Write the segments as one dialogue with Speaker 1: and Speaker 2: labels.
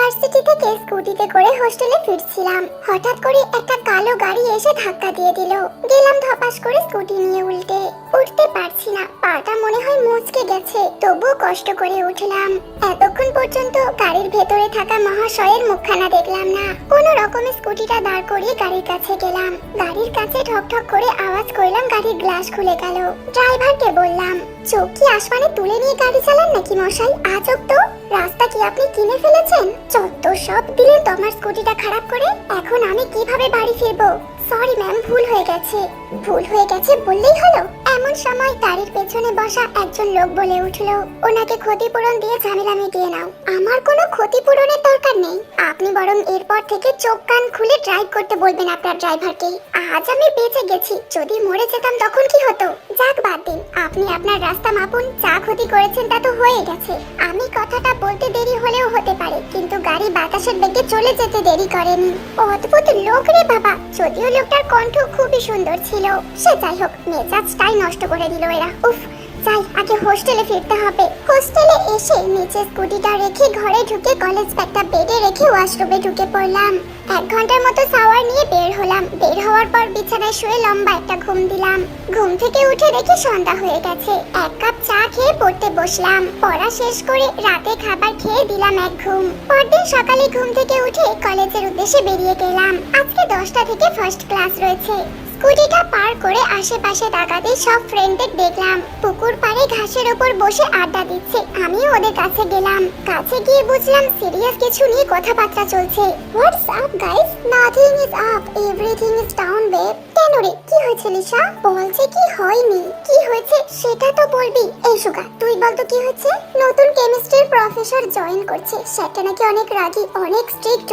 Speaker 1: Varsity থেকে স্কুটিতে করে হোস্টেলে ফিরছিলাম, হঠাৎ করে একটা কালো গাড়ি এসে ধাক্কা দিয়ে দিল। গেলাম ধপাস করে স্কুটি নিয়ে উল্টে। উঠতে পারছি না, পাটা মনে হয় মুচকে গেছে, তবুও কষ্ট করে উঠলাম। এতক্ষণ পর্যন্ত গাড়ির ভেতরে থাকা মহাশয়ের মুখখানা দেখলাম না। কোনো রকমে স্কুটিটা দাঁড় করিয়ে গাড়ির কাছে গেলাম। গাড়ির কাছে ঠক ঠক করে আওয়াজ করলাম, গাড়ির গ্লাস খুলে গেল। ড্রাইভারকে বললাম, চোখ কি আসমানে তুলে নিয়ে গাড়ি চালান নাকি মশাই? আজব তো, রাস্তা কি আপনি কিনে ফেলেছেন? যত সব দিলেন তোমার স্কুটিটা খারাপ করে, এখন আমি কিভাবে বাড়ি ফিরবো? সরি ম্যাম, ভুল হয়ে গেছে। ভুল হয়ে গেছে বললেই হলো? এমন সময় গাড়ির পেছনে বসা একজন লোক বলে উঠলো, ওনাকে ক্ষতিপূরণ দিয়ে ঝামেলা মিটিয়ে নাও। আমার কোনো ক্ষতিপূরণের দরকার নেই, আপনি বরং এরপর থেকে চোখ কান খুলে ড্রাইভ করতে বলবেন আপনার ড্রাইভারকে। আজ আমি বেঁচে গেছি, যদি মরে যেতাম তখন কি হতো? যাক বাদ দিন, আপনি আপনার রাস্তা মাপুন। যা ক্ষতি করেছেন তা তো হয়ে গেছে। আমি কথাটা বলতে দেরি হলেও হতে পারে, কিন্তু গাড়ি বাতাসের বেগে চলে যেতে দেরি করেনি। অদ্ভুত লোক রে বাবা। যদিও লোকটার কণ্ঠ খুবই সুন্দর ছিল, সে যাই হোক, মেজাজটাই নষ্ট করে দিল এরা। উফ, যাই, আগে হোস্টেলে ফিরতে হবে। হোস্টেলে এসে নিচে স্কুটিটা রেখে ঘরে ঢুকে কলেজ ব্যাগটা বেডে রেখে ওয়াশরুমে ঢুকে পড়লাম। 1 ঘন্টার মতো শাওয়ার নিয়ে বের হলাম। বের হওয়ার পর বিছানায় শুয়ে লম্বা একটা ঘুম দিলাম। ঘুম থেকে উঠে দেখি সন্ধ্যা হয়ে গেছে। 1 কাপ চা খেয়ে পড়তে বসলাম। পড়া শেষ করে রাতে খাবার খেয়ে দিলাম এক ঘুম। পরদিন সকালে ঘুম থেকে উঠে কলেজের উদ্দেশ্যে বেরিয়ে গেলাম। আজকে 10টা থেকে ফার্স্ট ক্লাস রয়েছে। স্কুটিটা পার করে আশেপাশে তাকাতে সব ফ্রেন্ডদের দেখলাম পুকুর পাড়ে ঘাসের উপর বসে আড্ডা দিচ্ছে। আমিও ওদের কাছে গেলাম। কাছে গিয়ে বুঝলাম সিরিয়াস কিছু নিয়ে কথাবার্তা চলছে। What's up guys? Nothing is up, everything is down babe. কেন রে, কি হয়েছে লিসা? বলছে কি হয়নি, কি হয়েছে সেটা তো বলবি। এই সুগা, তুই বল তো কি হয়েছে? নতুন কেমিস্ট্রির প্রফেসর জয়েন করছে, সেটা নাকি অনেক রাগী, অনেক স্ট্রিক্ট,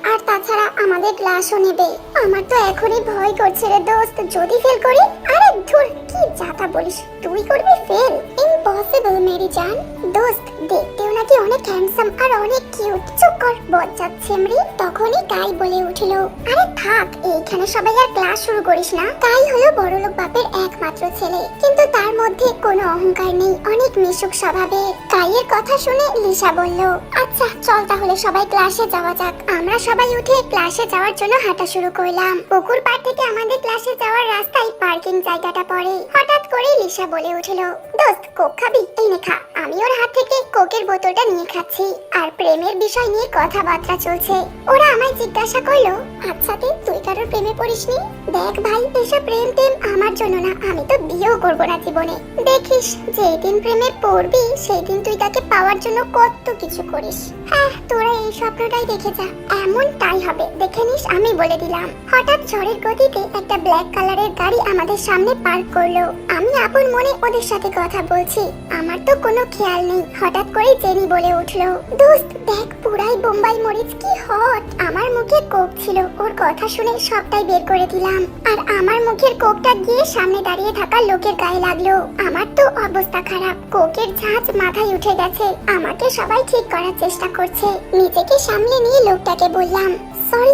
Speaker 1: আর তাছাড়া আমাদের ক্লাসও নেবে। আমার তো এখনই ভয় করছে রে দোস্ত, যদি ফেল করি। আরে ধুর, কি যাতা বলিস, তুই করবি ফেল? ইম্পসিবল মেরি জান। দোস্ত দেখতেও নাকি অনেক হ্যান্ডসাম আর অনেক কিউট। চুপ কর, বজ্জাত ছেমরি। তখনই কাই বলে উঠলো, আরে থাক, এইখানে সবাই আর ক্লাস শুরু করিস না। কাই হলো বড়লোক বাপের একমাত্র ছেলে, কিন্তু তার মধ্যে কোনো অহংকার নেই, অনেক মিশুক স্বভাবে। কাইয়ের কথা শুনে লিসা বলল, আচ্ছা চল তাহলে সবাই ক্লাসে যাওয়া যাক। আমরা সবাই উঠে ক্লাসে যাওয়ার জন্য হাঁটা শুরু করলাম। পুকুর পাড় থেকে আমাদের ক্লাসে যাওয়ার রাস্তায় পার্কিং জায়গাটা পড়ে। হঠাৎ করে লিসা বলে উঠলো, দোস্ত কোক খাবি? এই নে খা। আমি ওর হাত থেকে কোকের বোতলটা নিয়ে খাচ্ছি, আর প্রেমের বিষয় নিয়ে কথাবার্তা চলছে। ওরা আমায় জিজ্ঞাসা করলো, আচ্ছা তুই কারোর প্রেমে পড়িসনি? দেখ ভাই, এসব প্রেম টেম আমার জন্য না, আমি তো বিয়েও করবো না জীবনে। দেখিস, যেই দিন প্রেমে পড়বি সেই দিন তুই তাকে পাওয়ার জন্য কত কিছু করিস। হ্যাঁ, তোরা এই স্বপ্নটাই দেখে যা, এমনটাই হবে, দেখে নিস, আমি বলে দিলাম। হঠাৎ ঝড়ের গতিতে একটা ব্ল্যাক কালারের গাড়ি আমাদের সামনে পার্ক করলো। আমি আপন মনে ওদের সাথে কথা বলছি, আমার তো কোনো খেয়াল নেই। হঠাৎ করে জেনি বলে উঠলো, দোস্ত দেখ, পুরাই বোম্বাই মরিচ, কি হট। আমার মুখে কোক ছিল, ওর কথা শুনে সবটাই বের করে দিলাম। আর আমার মুখের কোকটা গিয়ে সামনে দাঁড়িয়ে থাকা লোকের গায়ে লাগলো। আমার তো অবস্থা খারাপ, কোকের ঝাঁজ মাথায় উঠে গেছে। আমাকে সবাই ঠিক করার চেষ্টা করছে। নিজেকে সামলে নিয়ে লোকটাকে বললাম,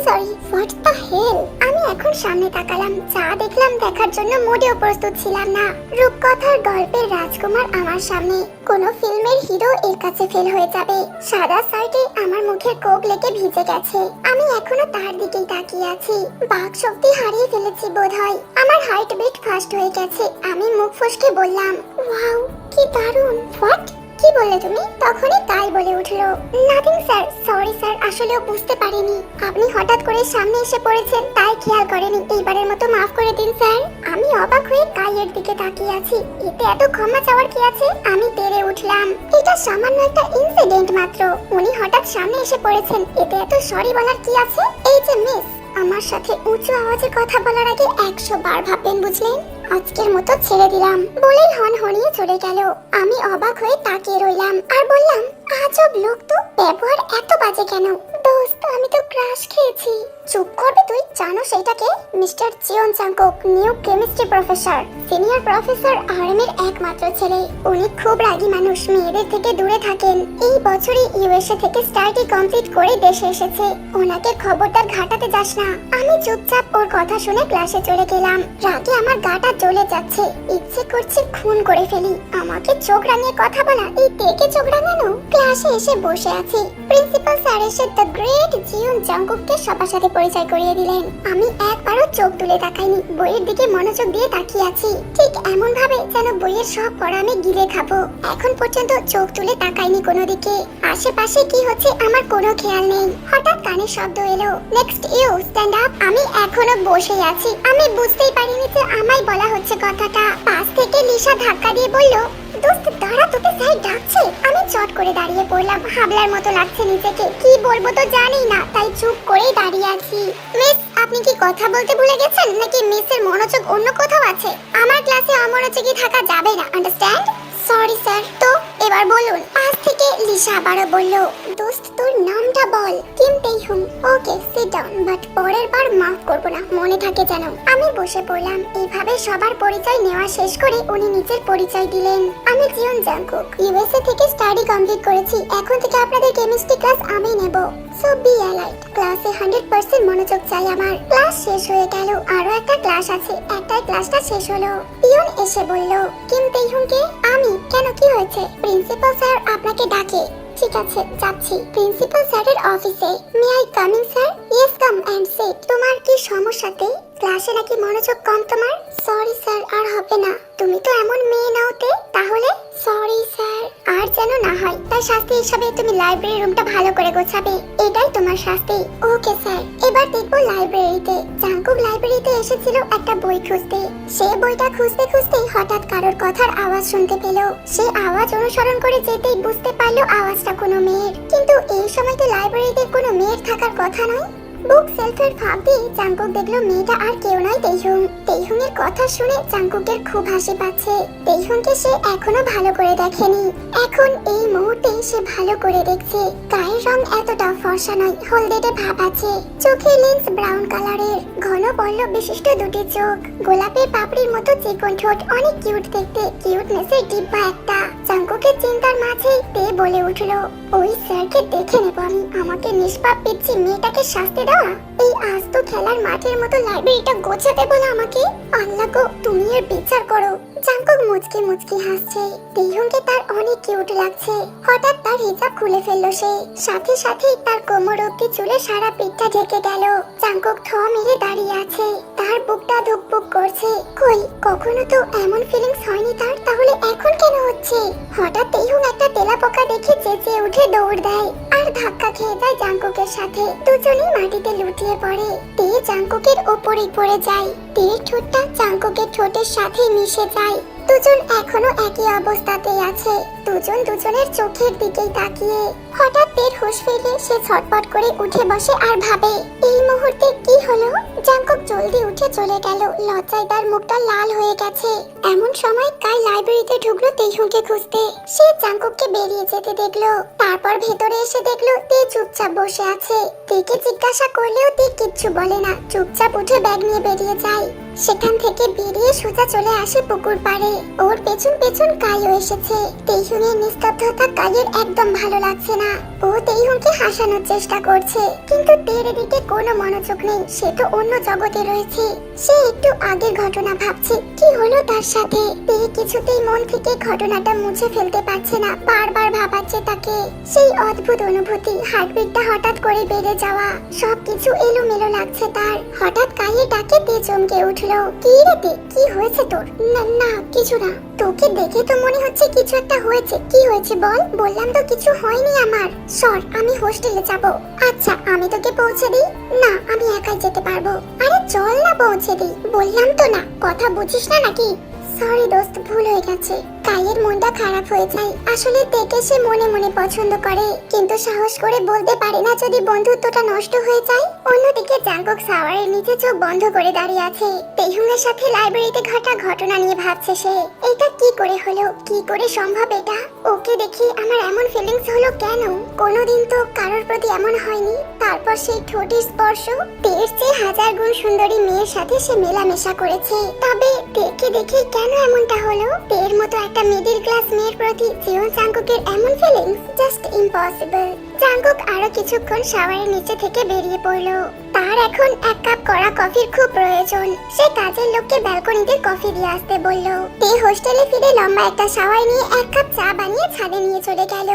Speaker 1: সরি, হোয়াট দ্য হেল। আমি এখন সামনে তাকালাম, যা দেখলাম দেখার জন্য মোটেও প্রস্তুত ছিলাম না। রূপকথার গল্পের রাজকুমার আমার সামনে, কোন ফিল্মের হিরো এর কাছে ফেল হয়ে যাবে। সাদা শার্টে আমার মুখের কোক লেগে ভিজে গেছে। আমি এখনো তার দিকেই তাকিয়ে আছি। বাক শক্তি হারিয়ে ফেলেছি বোধহয়। আমার হার্ট বিট ফাস্ট হয়ে গেছে। আমি মুখ ফসকে বললাম, ওয়াও, কি দারুণ। হোয়াট? কি বললে তুমি? তখনই তাই বলে উঠলো, নাথিং স্যার, সরি স্যার, আসলেও বুঝতে পারিনি। আপনি হঠাৎ করে সামনে এসে পড়েছেন, তাই খেয়াল করেনি। এইবারের মতো মাফ করে দিন স্যার। আমি অবাক হয়ে কাইয়ের দিকে তাকিয়ে আছি। এতে এত ক্ষমা চাওয়ার কি আছে? আমি তেড়ে উঠলাম, এটা সামান্য একটা ইনসিডেন্ট মাত্র। উনি হঠাৎ সামনে এসে পড়েছেন, এতে এত সরি বলার কি আছে? এই যে মিস, আমার সাথে উঁচু আওয়াজে কথা বলার আগে 100 বার ভাববেন, বুঝলেন? আজকের মতো ছেড়ে দিলাম বলেই হনহনিয়ে চলে গেল। আমি অবাক হয়ে তাকিয়ে রইলাম আর বললাম, আজব লোক তো, ব্যবহার এত বাজে কেন? দোস্ত আমি তো ক্রাশ খেয়েছি। চুপ করবে তুই? জানো সেটাকে? Mister Jeon Jungkook, new chemistry professor, senior professor RM এর একমাত্র ছেলে। উনি খুব রাগী মানুষ, মেয়েদের থেকে দূরে থাকেন। এই বছরই ইউএসএ থেকে স্টাডি কমপ্লিট করে দেশে এসেছে। ওনাকে খবরদার ঘাটাতে যাস না। আমি চুপচাপ ওর কথা শুনে ক্লাসে চলে গেলাম। রাগে আমার গাটা জ্বলে যাচ্ছে, ইচ্ছে করছে খুন করে ফেলি। আমাকে চোখ রাঙিয়ে কথা বলা, এই তেকে চোখ রাঙানো। ক্লাসে এসে বসে আছি। প্রিন্সিপাল স্যার এসে দ্য গ্রেট জিউন জাংকুককে সবার সাথে পরিচয় করিয়ে দিলেন। আমি একবারও চোখ তুলে তাকাইনি, বইয়ের দিকে মনোযোগ দিয়ে তাকিয়ে আছি, ঠিক এমন ভাবে যেন বইয়ের সব পড়া আমি গিলে খাবো। এখন পর্যন্ত চোখ তুলে তাকাইনি কোনো দিকে, আশেপাশে কি হচ্ছে আমার কোনো খেয়াল নেই। হঠাৎ কানে শব্দ এলো, নেক্সট ইউ স্ট্যান্ড আপ। আমি এখনো বসে আছি, আমি বুঝতেই পারিনি যে আমায় বলা হচ্ছে কথাটা। পাশ থেকে লিসা ধাক্কা দিয়ে বলল, দোস্ত দাঁড়া, তোকে স্যার ডাকছে। আমি চট করে দাঁড়িয়ে পড়লাম, হাবলার মতো লাগছে নিজেকে, কি বলবো তো জানি না, তাই চুপ করে দাঁড়িয়ে আছি। মিস, আপনি কি কথা বলতে ভুলে গেছেন নাকি মিসের মনোযোগ অন্য কোথাও আছে? আমার ক্লাসে অমনোযোগী থাকা যাবে না, আন্ডারস্ট্যান্ড? Sorry sir. তো এবার বলুন। পাশ থেকে লিসা আবারও বলল, দোস্ত তোর নামটা বল। Kim Taehyung. Okay sit down, but পরের বার মাফ করব না, মনে থাকে যেন। আমি বসে পড়লাম। এইভাবে সবার পরিচয় নেওয়া শেষ করে উনি নিজের পরিচয় দিলেন। আমি জিউন জাংকুক, ইউএসএ থেকে স্টাডি কমপ্লিট করেছি। এখন থেকে আপনাদের কেমিস্ট্রি ক্লাস আমি নেব, সো বি অ্যালার্ট। ক্লাসে 100% মনোযোগ চাই আমার। ক্লাস শেষ হয়ে গেল, আরো একটা ক্লাস আছে, একটাই ক্লাসটা শেষ হলো। পিয়ন এসে বলল, কিম তেইহুংকে। আমি, কেন, কি হয়েছে? প্রিন্সিপাল স্যার আপনাকে ডাকে। ঠিক আছে, যাচ্ছি। প্রিন্সিপাল স্যারের অফিসে। May I coming sir? Yes, come and sit. তোমার কি সমস্যাতে? ক্লাসে নাকি মনোযোগ কম তোমার? সরি স্যার, আর হবে না। তুমি তো এমন মেয়ে নাওতে। তাহলে সরি স্যার, আর যেন না হয়। তাই শাস্তি হিসাবে তুমি লাইব্রেরি রুমটা ভালো করে গোছাবে, এটাই তোমার শাস্তি। Okay sir. এবার দেখবো লাইব্রেরিতে। জাংকুক লাইব্রেরিতে এসেছিল একটা বই খুঁজতে। সে বইটা খুঁজতে খুঁজতেই হঠাৎ কারোর কথার আওয়াজ শুনতে পেল। সে আওয়াজ অনুসরণ করে যেতেই বুঝতে পারলো আওয়াজটা কোনো মেয়ের। কিন্তু এই সময় তো লাইব্রেরিতে কোনো মেয়ের থাকার কথা নয়। বুক সেলফের ফাঁক দিয়ে জাংকুক দেখলো মেয়েটা আর কেউ নয়, তেইহুং। তেইহুং এর কথা শুনে জাংকুকের খুব হাসি পাচ্ছে। তেইহুংকে সে এখনো ভালো করে দেখেনি, এখন এই মুহূর্তে সে ভালো করে দেখছে। গায়ের রং এতটা ফর্সা নয়, হলদেটে ভাব আছে। চোখের লেন্স ব্রাউন কালারের, ঘন পল্ল বিশিষ্ট দুটি চোখ, গোলাপের পাপড়ির মতো চিকন ঠোঁট, অনেক কিউট দেখতে। কিউটনেসের ডিব্বা একটা। জাংকুকের চিন্তার মাঝেই তে বলে উঠলো, ওই স্যারকে দেখে নেব আমি। আমাকে নিষ্পাপ পিচ্ছি মেয়েটাকে শাস্তি দেওয়া। এই আজ তো খেলার মাঠের মতো লাইব্রেরিটা গোছাতে বলো আমাকে। আল্লাহ গো, তুমি এর বিচার করো। জাংকুক মুচকি মুচকি হাসছে। তেইহুংকে তার অনেক কিউট লাগছে। হঠাৎ তার হিজাব খুলে ফেললো সে, সাথে সাথেই তার কোমর অব্দি চুলে সারা পিঠটা ঢেকে গেল। জাংকুক থ মেরে দাঁড়িয়ে আছে, তার বুকটা ধুকপুক করছে। কই, কখনো তো এমন ফিলিংস হয়নি তার, তাহলে এখন কেন হচ্ছে? হঠাৎ তেইহুং একটা তেলাপোকা দেখে চেঁচিয়ে উঠে দৌড় দেয় আর ধাক্কা খেয়ে যায় জাংকুকের সাথে। দুজনেই মাটিতে লুটিয়ে পড়ে। তে জাংকুকের ওপরেই পড়ে যায়। তের ঠোঁটটা জাংকুকের ঠোঁটের সাথে মিশে যায়। দুজন এখনো একই অবস্থাতেই আছে, দুজন দুজনের চোখের দিকেই তাকিয়ে। হঠাৎ তের হুঁশ ফিরে সে ছটপট করে উঠে বসে আর ভাবে, এই মুহূর্তে কি হলো? জাংকুক জলদি উঠে চলে গেল, লজ্জায় তার মুখটা লাল হয়ে গেছে। এমন সময় কাই লাইব্রেরিতে ঢুকলো তেইহুংকে খুঁজতে। সে জাংকুককে বেরিয়ে যেতে দেখলো, তারপর ভেতরে এসে দেখলো তে চুপচাপ বসে আছে। তেকে জিজ্ঞাসা করলেও তে কিচ্ছু বলে না, চুপচাপ উঠে ব্যাগ নিয়ে বেরিয়ে যায়। সেখান থেকে বেরিয়ে সোজা চলে আসে পুকুর পাড়ে। ওর পেছন পেছন কাইও এসেছে। তেইহুংয়ের নিস্তব্ধতা কাইয়ের একদম ভালো লাগছে না। ও তেইহুংকে হাসানোর চেষ্টা করছে, কিন্তু তের দিকে কোনো মনোযোগ নেই, সে তো অন্য জগতে রয়েছে। সে একটু আগের ঘটনা ভাবছে, কি হলো তার সাথে। তে কিছুতেই মন থেকে ঘটনাটা মুছে ফেলতে পারছে না, বারবার ভাবাচ্ছে তাকে। সেই অদ্ভুত অনুভূতি, হার্টবিটটা হঠাৎ করে বেড়ে যাওয়া, সবকিছু এলোমেলো লাগছে তার। হঠাৎ কাইয়ে ডাকে তে চমকে উঠল। কি রে তে, কি হয়েছে তোর? না না, কিছু না। তোকে দেখে তো মনে হচ্ছে কিছু একটা হয়েছে। কি হয়েছে বল? বললাম তো কিছু হয়নি আমার। সর, আমি হোস্টেলে যাব। আচ্ছা, আমি তোকে পৌঁছে দিই। না, আমি একাই যেতে পারবো। আরে চল না, পৌঁছে দিই। বললাম তো না, কথা বুঝিস না নাকি? সরি দোস্ত, ভুল হয়ে গেছে। কাইয়ের মনটা খারাপ হয়ে যায়। আসলে তেকে সে মনে মনে পছন্দ করে, কিন্তু সাহস করে বলতে পারে না যদি বন্ধুত্বটা নষ্ট হয়ে যায়। অন্যদিকে জাংকুক শাওয়ারের নিচে চোখ বন্ধ করে দাঁড়িয়ে আছে। তেইহুংয়ের সাথে লাইব্রেরিতে ঘটা ঘটনা নিয়ে ভাবছে সে। এটা কি করে হলো? কি করে সম্ভব এটা? ওকে দেখে আমার এমন ফিলিংস হলো কেন? কোনোদিন তো কারোর প্রতি এমন হয়নি। তারপর সেই ঠোঁটের স্পর্শ, তের চেয়ে 1000 গুণ সুন্দরী মেয়ের সাথে সে মেলামেশা করেছে। তবে তেকে দেখে কেন এমনটা হলো? তের মতো একটা মিডল ক্লাস মেয়ের প্রতি জিওন জাঙ্কুকের এমন ফিলিংস জাস্ট ইম্পসিবল। জাঙ্কুক আরো কিছুক্ষণ শাওয়ারের নিচে থেকে বেরিয়ে পড়লো। তার এখন এক কাপ কড়া কফির খুব প্রয়োজন। সে কাজের লোককে ব্যালকনিতে কফি দিয়ে আসতে বলল। তে হোস্টেলে ফিরে লম্বা একটা শাওয়ার নিয়ে এক কাপ চা বানিয়ে ছাদে নিয়ে চলে গেল।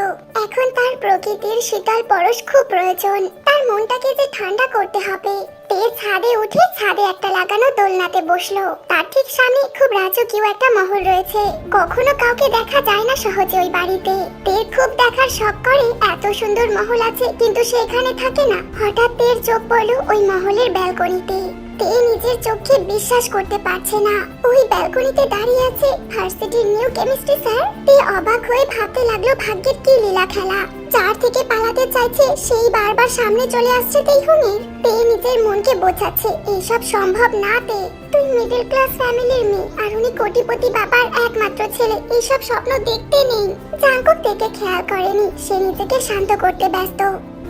Speaker 1: এখন তার প্রকৃতির শীতল পরশ খুব প্রয়োজন। তার মনটাকে যে ঠান্ডা করতে হবে। তে ছাদে উঠে ছাদে একটা লাগানো দোলনাতে বসলো। তার ঠিক সামনে খুব রাজকীয় একটা মহল রয়েছে। কখনো কাউকে দেখা যায় না সহজে ওই বাড়িতে। তে খুব দেখার শখ করে এত সুন্দর মহল আছে, কিন্তু সে এখানে থাকে না। হঠাৎ তের চোখ পড়লো ওই মহলের ব্যালকনিতে। তে নিজের চোখে বিশ্বাস করতে পারছে না। ওই ব্যালকনিতে দাঁড়িয়ে আছে ভার্সিটির নিউ কেমিস্ট্রি স্যার। তে অবাক হয়ে ভাবতে লাগলো ভাগ্যের কি লীলা খেলা। যার থেকে পালাতে চাইছে সেই বারবার সামনে চলে আসছে তেইহুনের। তে নিজের মনকে বোঝাচ্ছে এইসব সম্ভব না। তে তুই মিডল ক্লাস ফ্যামিলির মেয়ে, আর উনি কোটিপতি বাবার একমাত্র ছেলে। এইসব স্বপ্ন দেখতে নেই। জাঙ্কুক থেকে খেয়াল করেনি। সে নিজেকে শান্ত করতে ব্যস্ত।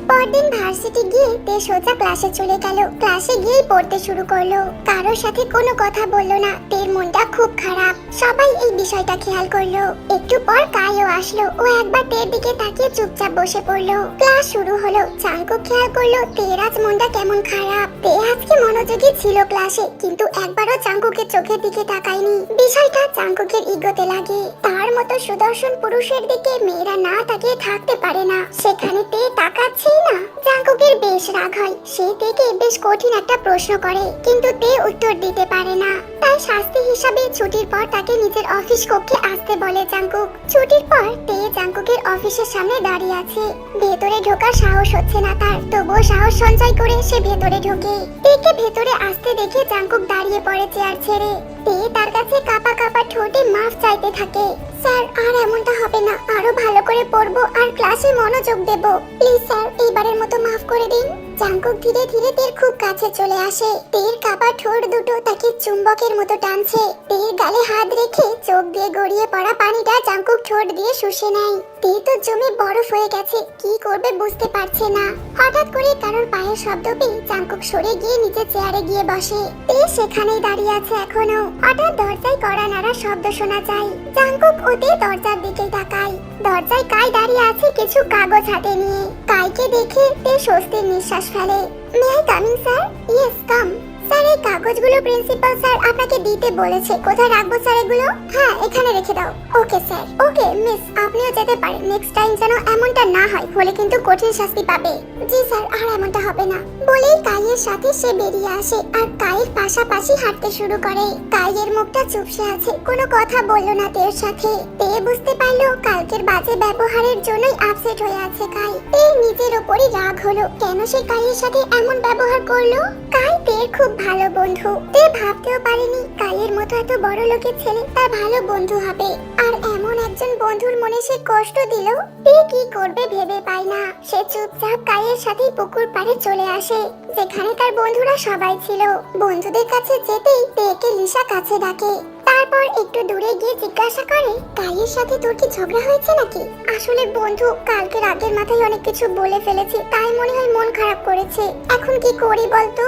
Speaker 1: পরদিন ভার্সিটি গিয়ে তে সোজা ক্লাসে চলে গেল। ক্লাসে গিয়ে পড়তে শুরু করলো। কারোর সাথে কোনো কথা বললো না। তের মনটা খুব খারাপ। সবাই এই বিষয়টা খেয়াল করলো। একটু পর কাইও আসলো। ও একবার তের দিকে তাকিয়ে চুপচাপ বসে পড়লো। ক্লাস শুরু হলো। জাঙ্কুক খেয়াল করলো তের আজ মনটা কেমন খারাপ। তে আজকে মনোযোগী ছিল ক্লাসে, কিন্তু একবারও জাঙ্কুকের চোখের দিকে তাকায়নি। বিষয়টা জাঙ্কুকের ইগোতে লাগে। তার মতো সুদর্শন পুরুষের দিকে মেয়েরা না তাকিয়ে থাকতে পারে না। সেখানে তে তাকাচ্ছে না। জাঙ্কুকের বেশ রাগ হয়। সে তেকে বেশ কঠিন একটা প্রশ্ন করে, কিন্তু তে উত্তর দিতে পারে না। তাই শাস্তি হিসাবে ছুটির পর তাকে নিজের অফিস কক্ষে আসতে বলে জাঙ্কুক। ছুটির পর তে জাঙ্কুকের অফিসের সামনে দাঁড়িয়ে আছে। ভেতরে ঢোকার সাহস হচ্ছে না তার, তবুও সাহস সঞ্চয় করে সে ভেতরে ঢোকে। তেকে ভেতরে আসতে দেখে জাঙ্কুক দাঁড়িয়ে পড়ে চেয়ার ছেড়ে। তে তার কাছে কাঁপা কাঁপা ঠোঁটে মাফ চাইতে থাকে। স্যার, আর এমনটা হবে না। আরো ভালো করে পড়বো আর ক্লাসে মনোযোগ দেব। প্লিজ স্যার, এইবারের মতো মাফ করে দিন। জাঙ্কুক ধীরে ধীরে তের খুব কাছে চলে আসে। তের কাঁপা ঠোঁট দুটো তাকে চুম্বকের মতো টানছে। তের গালে হাত রেখে চোখ দিয়ে গড়িয়ে পড়া পানিটা জাঙ্কুক ঠোঁট দিয়ে শুষে নেয়। তে তো জমে বরফ হয়ে গেছে। কি করবে বুঝতে পারছে না। হঠাৎ করে কারোর পায়ের শব্দ পেয়ে জাঙ্কুক সরে গিয়ে নিচে চেয়ারে গিয়ে বসে। তে সেখানেই দাঁড়িয়ে আছে এখনো। হঠাৎ দরজায় কড়া নাড়া শব্দ শোনা যায়। জাঙ্কুক ওতে দরজার দিকে তাকায়। দরজায় কাই দাঁড়িয়ে আছে কিছু কাগজ হাতে নিয়ে। কাইকে দেখে তে স্বস্তির নিঃশ্বাস ফেলে। May I coming sir? Yes, come. Sir, এই কাগজগুলো প্রিন্সিপাল স্যার আপনাকে দিতে বলেছে। কোথায় রাখবো স্যার এগুলো? হ্যাঁ, এখানে রেখে দাও। Okay sir. ওকে মিস, আপনিও যেতে পারেন। নেক্সট টাইম যেন এমনটা না হয়, হলে কিন্তু কঠিন শাস্তি পাবে। জি স্যার, আর এমনটা হবে না। বলেই কাইয়ের সাথে সে বেরিয়ে আসে আর কাইয়ের পাশাপাশি হাঁটতে শুরু করে। কাইয়ের মুখটা চুপসে আছে, কোনো কথা বলল না তের সাথে। তে বুঝতে পারলো কালকের বাজে ব্যবহারের জন্যই আপসেট হয়ে আছে কাই। তের নিজের উপরই রাগ হলো, কেন সে কাইয়ের সাথে এমন ব্যবহার করলো। কাই তের খুব ভালো বন্ধু। তে ভাবতেও পারেনি কাইয়ের মতো এত বড় লোকের ছেলে তার ভালো বন্ধু হবে। আর এমন একজন বন্ধুর মনে সে কষ্ট দিল। তে কি করবে ভেবে পায় না। সে চুপচাপ কাইয়ের সাথে পুকুর পাড়ে চলে আসে, যেখানে তার বন্ধুরা সবাই ছিল। বন্ধুদের কাছে যেতেই তেকে লিসা কাছে ডাকে। তারপর একটু দূরে গিয়ে জিজ্ঞাসা করে, কাইয়ের সাথে তোর কি ঝগড়া হয়েছে নাকি? আসলে বন্ধু, কালকে রাগের মাথায় অনেক কিছু বলে ফেলেছি, তাই মনে হয় মন খারাপ করেছে। এখন কি করি বলতো?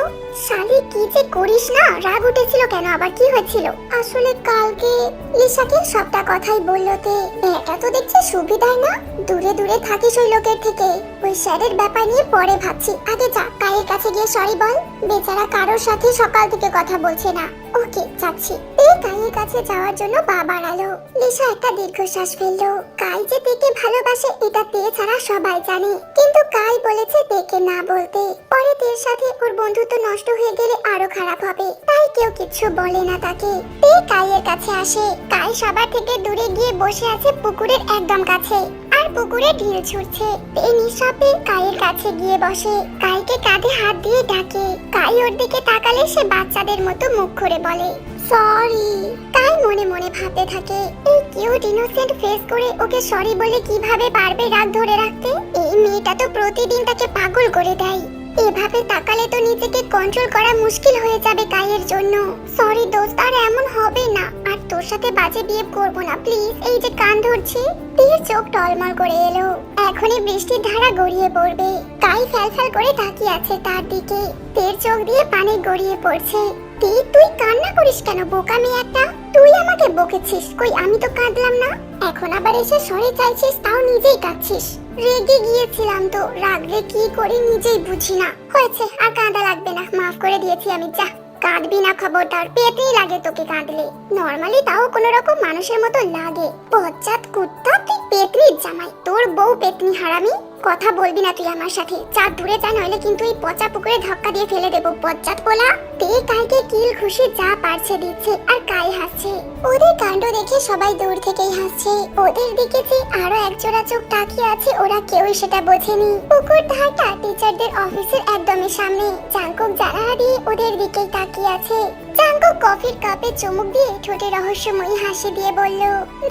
Speaker 1: শালি, কি যে করিস না। রাগ উঠেছিল কেন, আবার কি হয়েছিল? আসলে কালকে লিসাকে সবটা কথাই বললো তে। এটা তো দেখছি সুবিধাই না। দূরে দূরে থাকিস ওই লোকের থেকে। ওই স্যারের ব্যাপার নিয়ে পরে ভাবছি। আগে যা, কাইয়ের কাছে গিয়ে সরি বল। বেচারা কারোর সাথে সকাল থেকে কথা বলছে না। ওকে, যাচ্ছি। এই কাইয়ের কাছে যাওয়ার জন্য পা বাড়ালো। লিসা একটা দীর্ঘশ্বাস ফেললো। কাই যে তেকে ভালোবাসে এটা তে ছাড়া সবাই জানে, কিন্তু কাই বলেছে তেকে না বলতে। পরে তের সাথে ওর বন্ধুত্ব নষ্ট হয়ে গেলে আরো খারাপ হবে, তাই কেউ কিছু বলে না তাকে। তে কাইয়ের কাছে আসে। কাই সবার থেকে দূরে গিয়ে বসে আছে পুকুরের একদম কাছে, আর পুকুরে ঢিল ছুটছে। তে নিঃশব্দে কাইয়ের কাছে গিয়ে বসে। কাইকে কাঁধে হাত দিয়ে ডাকে। কাই ওর দিকে তাকালে সে বাচ্চাদের মতো মুখ করে বলে সরি। কাই মনে মনে ভাবতে থাকে, এই কিউট ইনোসেন্ট ফেস করে ওকে সরি বলে কিভাবে পারবে রাগ ধরে রাখতে? এই মেয়েটা তো প্রতিদিন তাকে পাগল করে দেয়। এভাবে তাকালে তো নিজেকে কন্ট্রোল করা মুশকিল হয়ে যাবে কাইয়ের জন্য। সরি দোস্ত, আর এমন হবে না। আর তোর সাথে বাজে বিহেভ করব না, প্লিজ। এই যে কান ধরছি। তের চোখ টলমল করে এলো। এখনই বৃষ্টির ধারা গড়িয়ে পড়বে। কাই ফ্যালফ্যাল করে তাকিয়ে আছে তার দিকে। তের চোখ দিয়ে পানি গড়িয়ে পড়ছে। তুই কান্না করিস কেন বোকা মেয়ে একটা? তুই আমাকে বকেছিস, কই আমি তো কাঁদলাম না। এখন আবার এসে সরে চাইছিস, তাও নিজেই কাঁদছিস। রেগে গিয়েছিলাম তো, রাগলে কি করি নিজেই বুঝি না। হয়েছে, আর কাঁদা লাগবে না, মাফ করে দিয়েছি আমি। যা, কাঁদবি না খবরদার, পেটেই লাগে তোকে কাঁদলে। নরমালি তাও কোনো রকম মানুষের মতো লাগে। বজ্জাত কুত্তা, তুই পেতনির জামাই, তোর বউ পেতনি হারামি। কথা বলবি না তুই আমার সাথে, যা দূরে যা, নইলে কিন্তু এই পচা পুকুরে ধাক্কা দিয়ে ফেলে দেবো। বজ্জাত পোলা, তে কাইকে কিল খুশি যা পারছে দিচ্ছে, আর কাই হাসছে। ওদের কাণ্ড দেখে সবাই দূর থেকেই হাসছে। ওদের দিকে যে আরো একজোড়া চোখ তাকিয়ে আছে, ওরা কেউই সেটা বোঝেনি। পুকুর ধারটা টিচারদের অফিসের একদমই সামনে। জাঙ্কুক জানালা দিয়ে ওদের দিকেই তাকিয়ে আছে। জাঙ্কুক কফির কাপে চুমুক দিয়ে ঠোঁটে রহস্যময়ী হাসি দিয়ে বলল,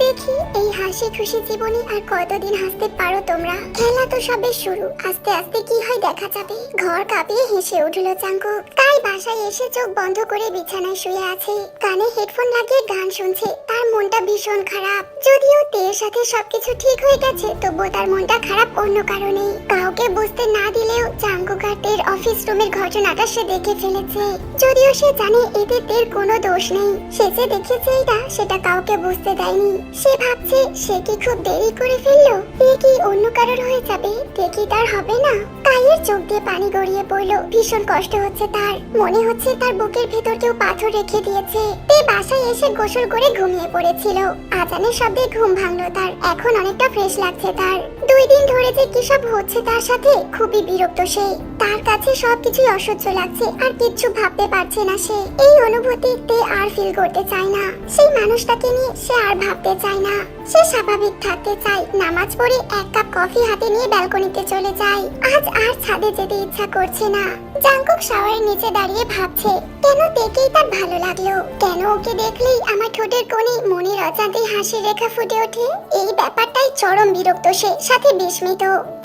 Speaker 1: দেখি এই হাসি খুশি জীবনে আর কতদিন হাসতে পারো তোমরা। খেলা তো সবে শুরু, আস্তে আস্তে কি হয় দেখা যাবে। ঘর কাঁপিয়ে হেসে উঠল জাঙ্কুক। তাই বাসায় এসে চোখ বন্ধ করে বিছানায় শুয়ে আছে, কানে হেডফোন লাগিয়ে গান শুনছে। তার মনটা ভীষণ খারাপ। যদিও তের সাথে সবকিছু ঠিক হয়ে গেছে, তবুও তার মনটা খারাপ অন্য কারণে। কাউকে বুঝতে না দিলেও জাঙ্কুক আর তের অফিস রুমের ঘটনাটা সে দেখে ফেলেছে। যদিও সে জানে এতে তের কোনো দোষ নেই, সে যে দেখেছে সেটা কাউকে বুঝতে দেয়নি। সে ভাবছে সে কি খুব দেরি করে ফেললো, এ কি অন্য কারোর হয়ে যাবে, তে কি তার হবে না। কাইয়ের চোখ দিয়ে পানি গড়িয়ে পড়লো। ভীষণ কষ্ট হচ্ছে তার, মনে হচ্ছে তার বুকের ভেতর কেউ পাথর রেখে দিয়েছে। তে বাসায় এসে গোসল করে ঘুমিয়ে পড়েছিল। আজানের শব্দে ঘুম ভাঙলো তার। এখন অনেকটা ফ্রেশ লাগছে তার। 2 দিন ধরে যে কি সব হচ্ছে তার সাথে, খুবই বিরক্ত সে। তার কাছে সবকিছুই অসহ্য লাগছে, আর কিচ্ছু ভাবতে পারছে না সে। এই অনুভূতি তে আর ফিল করতে চায় না। সেই মানুষটাকে নিয়ে সে আর ভাবতে চায় না। সে স্বাভাবিক থাকতে চায়। নামাজ পড়ে 1 কাপ কফি হাতে নিয়ে ব্যালকনিতে চলে যায়। আজ আর ছাদে যেতে ইচ্ছা করছে না। জাঙ্কুক শাওয়ারের নিচে দাঁড়িয়ে ভাবছে, কেন তেকেই তার ভালো লাগলো, কেন ওকে দেখলেই আমার ঠোঁটের কোণে মনের অজান্তেই হাসির রেখা ফুটে ওঠে। এই ব্যাপারটাই চরম বিরক্ত সে, সাথে বিস্মিত।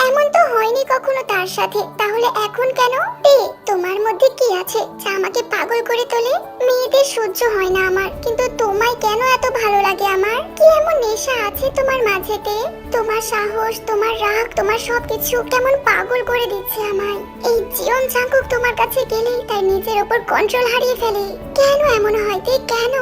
Speaker 1: এমন তো হয়নি কখনো তার সাথে, তাহলে এখন কেন? তে, তোমার মধ্যে কি আছে যা আমাকে পাগল করে তোলে? মেয়েদের সহ্য হয় না আমার, কিন্তু তোমায় কেন এত ভালো লাগে আমার? কি এমন নেশা আছে তোমার মাঝেতে? তোমার সাহস, তোমার রাগ, তোমার সবকিছু কেমন পাগল করে দিচ্ছে আমায়। এই জীবন জাঙ্কুক তোমার কাছে গেলেই তার নিজের উপর কন্ট্রোল হারিয়ে ফেলে। কেন এমন হয় তে, কেন?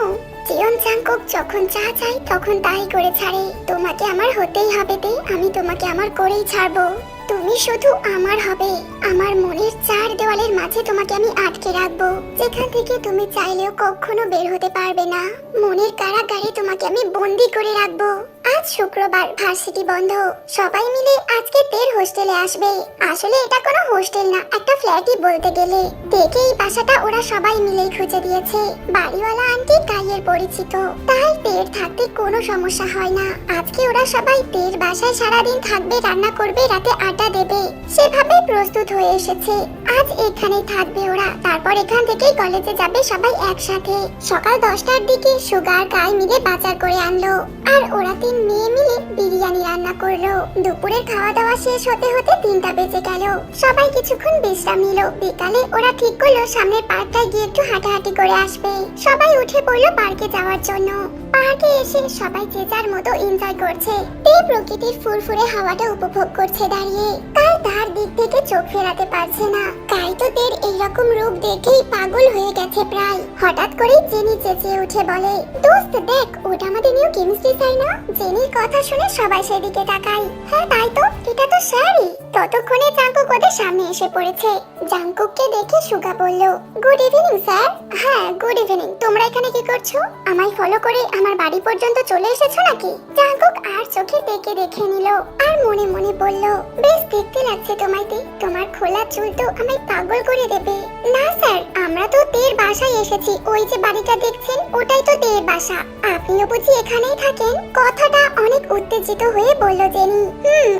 Speaker 1: জীবন জাঙ্কুক যখন যা চাই তখন তাই করে ছাড়ে। তোমাকে আমার হতেই হবে তে, আমি তোমাকে আমার করেই ছাড়বো। তুমি শুধু আমার হবে। আমার মনের 4 দেওয়ালের মাঝে তোমাকে আমি আটকে রাখবো, যেখান থেকে তুমি চাইলেও কখনো বের হতে পারবে না। মনের কারাগারে তোমাকে আমি বন্দি করে রাখবো। আজ শুক্রবার, ভার্সিটি বন্ধ। সবাই মিলে আজকে তের হোস্টেলে আসবে। আসলে এটা কোনো হোস্টেল না, একটা ফ্ল্যাটই বলতে গেলে। দেখে এই বাসাটা ওরা সবাই মিলেই খুঁজে দিয়েছে। বাড়িওয়ালা আন্টি কাইয়ের পরিচিত, তাই তের থাকতে কোনো সমস্যা হয় না। আজকে ওরা সবাই তের বাসায় সারাদিন থাকবে, রান্না করবে, রাতে আড্ডা দেবে। সেভাবে প্রস্তুত হয়ে এসেছে। আজ এখানেই থাকবে ওরা, তারপর এখান থেকেই কলেজে যাবে সবাই একসাথে। সকাল 10টার দিকে সুগার কাই মিলে বাজার করে আনলো, আর ওরা 3 মেয়ে মিলে বিরিয়ানি রান্না করলো। দুপুরের খাওয়া দাওয়া শেষ হতে হতে 3টা বেজে গেল। সবাই কিছুক্ষণ বিশ্রাম নিল। বিকালে ওরা ঠিক করলো সামনের পার্কটায় গিয়ে একটু হাঁটাহাঁটি করে আসবে। সবাই উঠে পড়লো পার্কে যাওয়ার জন্য। পার্কে এসে সবাই যে যার মতো এনজয় করছে। তে প্রকৃতির ফুরফুরে হাওয়াটা উপভোগ করছে দাঁড়িয়ে। কাই তার দিক থেকে চোখ ফেরাতে পারছে না। কাই তো তের এইরকম রূপ দেখেই পাগল হয়ে গেছে প্রায়। হঠাৎ করে জেনি চেঁচিয়ে উঠে বলে, দোস্ত দেখ, ওটা আমাদের নিউ কেমিস্ট্রি স্যার না? জেনির কথা শুনে সবাই সেদিকে তাকায়। হ্যাঁ তাই তো, এটা তো স্যারই। ততক্ষণে জাঙ্কুক ওদের সামনে এসে পড়েছে। জাঙ্কুককে দেখে সুগা বলল, গুড ইভিনিং স্যার। হ্যাঁ গুড ইভিনিং, তোমরা এখানে কি করছো? আমায় ফলো করে আমার বাড়ি পর্যন্ত চলে এসেছো নাকি? জাঙ্কুক আর চোখে তেকে দেখে নিল, আর মনে মনে বলল, বেশ দেখতে লাগছে তোমায় তে, তোমার খোলা চুল তো আমায় পাগল করে দেবে। না স্যার, আমরা তো তের বাসায় এসেছি। ওই যে বাড়িটা দেখছেন, ওটাই তো তের বাসা। আপনিও বুঝি এখানেই থাকেন? কথাটা অনেক উত্তেজিত হয়ে বলল জেনি।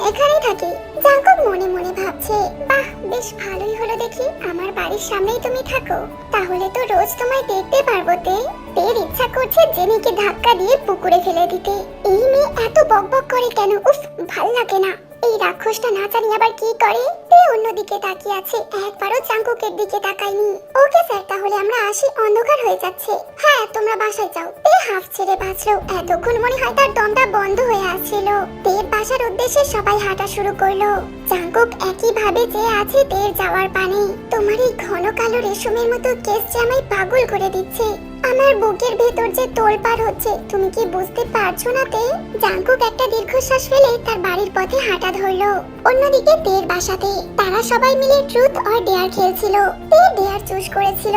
Speaker 1: এখানেই থাকি। জাঙ্কুক মনে মনে ভাবছে, বাহ, বেশ ভালোই হলো দেখি, আমার বাড়ির সামনেই তুমি থাকো। তাহলে তো রোজ তোমায় দেখতে পারবো তে। তের ইচ্ছা করছে জেনিকে ধাক্কা দিয়ে পুকুরে ফেলে দিতে। এই মেয়ে এত বকবক করে কেন? উফ, ভাল লাগে না। এই রাক্ষসটা না জানি আবার কি করে। তে অন্যদিকে তাকিয়ে আছে, একবারও জাঙ্কুকের দিকে তাকায়নি। ওকে স্যার, তাহলে আমরা আসি, অন্ধকার হয়ে যাচ্ছে। হ্যাঁ, তোমরা বাসায় যাও। তে হাফ ছেড়ে বাঁচলো। এতক্ষণ মনে হয় তার দমটা বন্ধ হয়ে আসছিল। তের বাসার উদ্দেশ্যে সবাই হাঁটা শুরু করলো। জাঙ্কুক একই ভাবে যে আছে তের যাওয়ার পানে। তোমার এই ঘন কালো রেশমের মতো কেস যে আমায় পাগল করে দিচ্ছে। আমার বুকের ভেতর যে তোলপাড় হচ্ছে, তুমি কি বুঝতে পারছো না তে? জাঙ্কুক একটা দীর্ঘশ্বাস ফেলে তার বাড়ির পথে হাঁটা ধরলো। অন্যদিকে তের বাসাতে তারা সবাই মিলে ট্রুথ অর ডেয়ার খেলছিল। তে ডেয়ার চুজ করেছিল।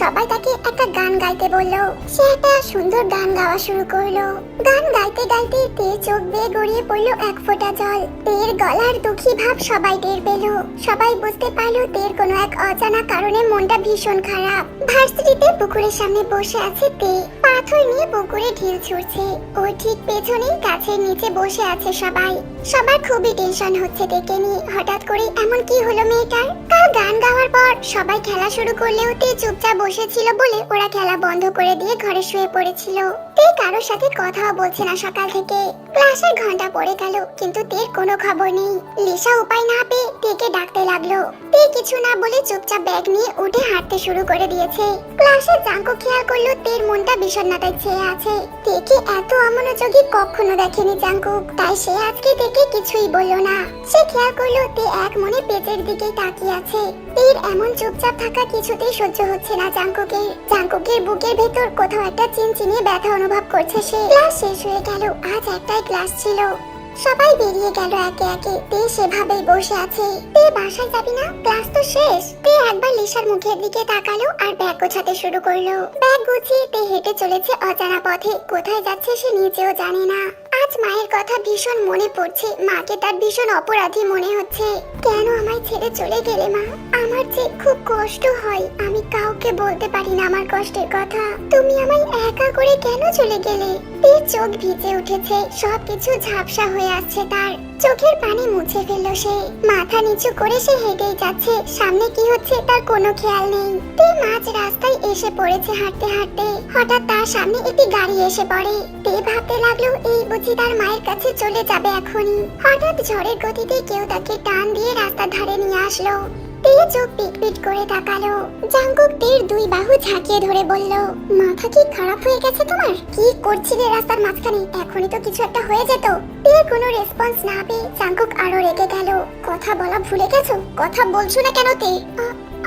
Speaker 1: সবাই তাকে একটা গান গাইতে বলল। সে একটা সুন্দর গান গাওয়া শুরু করলো। গান গাইতে গাইতে তের চোখ বেয়ে গড়িয়ে পড়লো এক ফোঁটা জল। তের গলার দুঃখী ভাব সবাই টের পেল। সবাই বুঝতে পারলো তের কোনো এক অজানা কারণে মনটা ভীষণ খারাপ। ভার্সিটিতে পুকুরের সামনে বসে আছে তে, পাথর নিয়ে পুকুরে ঢিল ছুড়ছে। ওর ঠিক পেছনেই গাছের নিচে বসে আছে সবাই। সবার খুবই টেনশন হচ্ছে তেকে নিয়ে। হঠাৎ করে এমন কি হলো মেয়েটার? কাল গান গাওয়ার পর সবাই খেলা শুরু করলেও তে চুপচাপ বসেছিল বলে ওরা খেলা বন্ধ করে দিয়ে ঘরে শুয়ে পড়েছিল। তে কারোর সাথে কথাও বলছে না সকাল থেকে। ক্লাসের ঘন্টা পড়ে গেল, কিন্তু তের কোনো খবর নেই। লিসা উপায় না পেয়ে তেকে ডাকতে লাগলো। তে কিছু না বলে চুপচাপ ব্যাগ নিয়ে উঠে হাঁটতে শুরু করে দিয়েছে। ক্লাসে জাঙ্কুক খেয়াল করলো তের মনটা বিষণ্ণতায় ছেয়ে আছে। তেকে এত অমনোযোগী কখনো দেখেনি জাঙ্কুক, তাই সে আজকে তেকে কিছুই বলল না। সে খেয়াল করলো তে এক মনে পেটের দিকে তাকিয়ে আছে। তের এমন চুপচাপ থাকা কিছুতেই সহ্য হচ্ছে না জাঙ্কুকের। জাঙ্কুকের বুকের ভেতর কোথাও একটা চিনচিনিয়ে ব্যথা অনুভব করছে সে। ক্লাস শেষ হয়ে গেল, আজ একটাই ক্লাস ছিল। সবাই বেরিয়ে গেল একে একে। তে সেভাবেই বসে আছে। তে বাসায় যাবি না? ক্লাস তো শেষ। তে একবার লিসার মুখের দিকে তাকালো আর ব্যাগ গোছাতে শুরু করলো। ব্যাগ গুছিয়ে তে হেঁটে চলেছে অজানা পথে। কোথায় যাচ্ছে সে নিজেও জানে না। আজ মায়ের কথা ভীষণ মনে পড়ছে। মাকে তার ভীষণ অপরাধী মনে হচ্ছে। কেন আমায় ছেড়ে চলে গেলে মা? আমার যে খুব কষ্ট হয়, আমি কাউকে বলতে পারি না আমার কষ্টের কথা। তুমি আমায় একা করে কেন চলে গেলে? তের চোখ ভিজে উঠেছে, সবকিছু ঝাপসা হয়ে আসছে তার। চোখের পানি মুছে ফেলল সে। মাথা নিচু করে সে হেঁটেই যাচ্ছে। সামনে কি হচ্ছে তার কোনো খেয়াল নেই। তে মাঝ রাস্তায় এসে পড়েছে হাঁটতে হাঁটতে। হঠাৎ তার সামনে একটি গাড়ি এসে পড়ে। তে ভাবতে লাগলো এই বুঝি তার মায়ের কাছে চলে যাবে এখনই। হঠাৎ ঝড়ের গতিতে কেউ তাকে টান দিয়ে রাস্তার ধারে নিয়ে আসলো। তে চোখ পিটপিট করে তাকালো। জাঙ্কুক তের দুই বাহু ঝাঁকিয়ে ধরে বলল, মাথা কি খারাপ হয়ে গেছে তোমার? কি করছিলে রাস্তার মাঝখানে? এখনই তো কিছু একটা হয়ে যেত। তে কোনো রেসপন্স না পেয়ে জাঙ্কুক আরো রেগে গেল। কথা বলা ভুলে গেছো? কথা বলছো না কেন তে?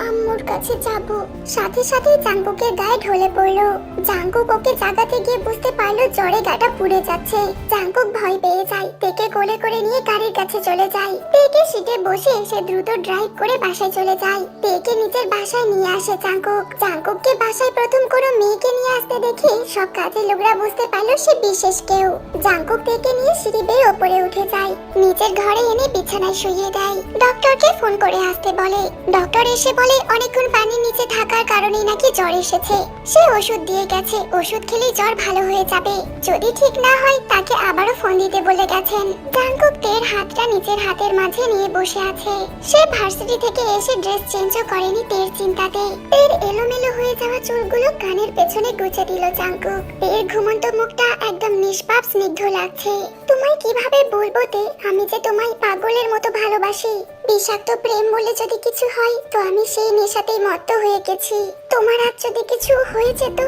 Speaker 1: আম্মুর কাছে যাব। সাথে সাথে জাঙ্কুকের গায়ে ঢলে পড়লো। জাঙ্কুক ওকে জাগাতে গিয়ে বুঝতে পারলো জ্বরে গাটা পুড়ে যাচ্ছে। জাঙ্কুক ভয় পেয়ে যায়। তেকে কোলে করে নিয়ে গাড়ির কাছে চলে যায়। তেকে সিটে বসে সে দ্রুত ড্রাইভ করে বাসায় চলে যায়। তেকে নিজের বাসায় নিয়ে আসে জাঙ্কুক। জাঙ্কুককে বাসায় প্রথম কোনো মেয়েকে নিয়ে আসতে দেখে সব কাজের লোকরা বুঝতে পারলো সে বিশেষ কেউ। জাঙ্কুক তেকে নিয়ে সিঁড়ি বেয়ে ওপরে উঠে যায়। নিজের ঘরে এনে বিছানায় শুইয়ে দেয়। ডক্টরকে ফোন করে আসতে বলে। ডক্টর এসে বলে অনেকক্ষণ পানির নিচে থাকার কারণে নাকি জ্বর এসেছে। সে ওষুধ দিয়ে গেছে, ওষুধ খেলেই জ্বর ভালো হয়ে যাবে। যদি ঠিক না হয় তাকে আবারও ফোন দিতে বলে গেছেন। জাঙ্কুক তের হাতটা নিজের হাতের মাঝে নিয়ে বসে আছে। সে ভার্সিটি থেকে এসে ড্রেস চেঞ্জও করেনি তের চিন্তাতে। তের এলোমেলো হয়ে যাওয়া চুলগুলো কানের পেছনে গুজে দিল জাঙ্কুক। তের ঘুমন্ত মুখটা একদম নিষ্পাপ স্নিগ্ধ লাগছে। তোমায় কিভাবে বলবো তে, আমি যে তোমায় পাগলের মতো ভালোবাসি। বিষাক্ত প্রেম বলে যদি কিছু হয় তো আমি সেই নেশাতেই মত্ত হয়ে গেছি। তোমার আজ যদি কিছু হয়ে যেত,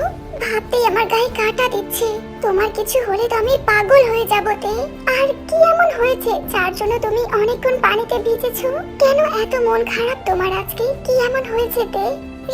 Speaker 1: ভাবতেই আমার গায়ে কাঁটা দিচ্ছে। তোমার কিছু হলে তো আমি পাগল হয়ে যাব তে। আর কি এমন হয়েছে যার জন্য তুমি অনেকক্ষণ পানিতে ভিজেছো? কেন এত মন খারাপ তোমার আজকে? কি এমন হয়েছে তে?